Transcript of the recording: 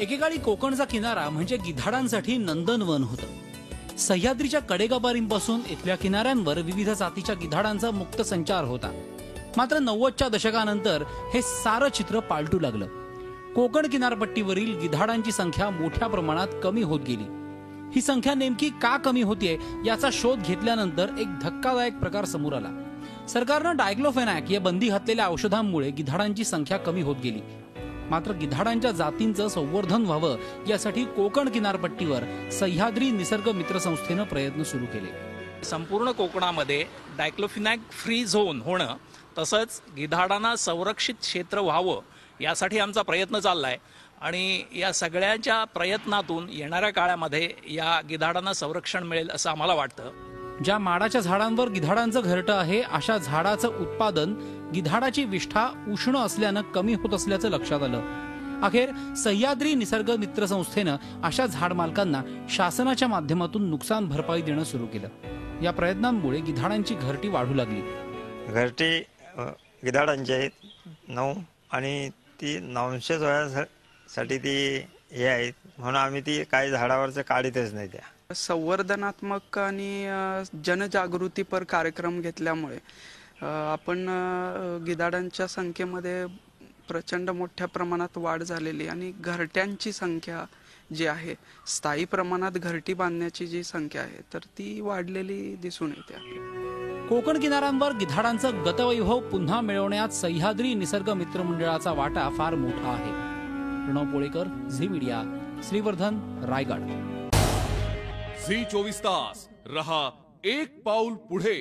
एकेकाळी कोकणचा किनारा म्हणजे गिधाडांसाठी नंदनवन होतं। सह्याद्रीच्या कडेकपारींपासून इथल्या किनाऱ्यांवर विविध जातीच्या गिधाडांचा मुक्त संचार होता। मात्र 90च्या दशकानंतर हे सारं चित्र पालटू लागलं। कोकण किनारपट्टीवरील गिधाडांची संख्या मोठ्या प्रमाणात कमी होत गेली। ही संख्या नेमकी का कमी होतीये याचा शोध घेतल्यानंतर एक धक्कादायक प्रकार समोर आला। सरकारनं डायक्लोफेनॅक या बंदी घातलेल्या औषधांमुळे गिधाडांची संख्या कमी होत गेली। मात्र गिधाडांच्या जातींचं संवर्धन व्हावं यासाठी कोकण किनारपट्टीवर सह्याद्री निसर्ग मित्र संस्थेनं प्रयत्न सुरू केले। संपूर्ण कोकणामध्ये डायक्लोफेनॅक फ्री झोन होणं तसंच गिधाडांना संरक्षित क्षेत्र व्हावं यासाठी आमचा प्रयत्न चाललाय आणि या सगळ्यांच्या प्रयत्नातून येणाऱ्या काळामध्ये या गिधाडांना संरक्षण मिळेल असं आम्हाला वाटतं। ज्या माडाच्या झाडांवर गिधाडांचं घरटं आहे अशा झाडाचं उत्पादन गिधाडाची विष्ठा उष्ण असल्यानं कमी होत असल्याचं लक्षात आलं। अखेर सह्याद्री निसर्ग मित्र संस्थेनं अशा झाड मालकांना शासनाच्या माध्यमातून नुकसान भरपाई देणं सुरू केलं। या प्रयत्नांमुळे गिधाडांची घरटी वाढू लागली। घरटी गिधाडांची आहेत 9 आणि ती 900 वयासाठी ती हे आहेत म्हणून आम्ही ती काही झाडावरचं काढीतच नाही। त्या संवर्धनात्मक आणि जनजागृतीपर कार्यक्रम घेतल्यामुळे आपण गिधाडांच्या संख्येमध्ये प्रचंड मोठ्या प्रमाणात वाढ झालेली आणि घरट्यांची संख्या जी आहे स्थायी प्रमाणात घरटी बांधण्याची जी संख्या आहे तर ती वाढलेली दिसून येते। कोकण किनाऱ्यांवर गिधाडांचं गतवैभव पुन्हा मिळवण्यात सह्याद्री निसर्ग मित्र मंडळाचा वाटा फार मोठा आहे। प्रणव पोळेकर, झी मीडिया, श्रीवर्धन, रायगड। झी 24 तास रहा एक पाऊल पुढे।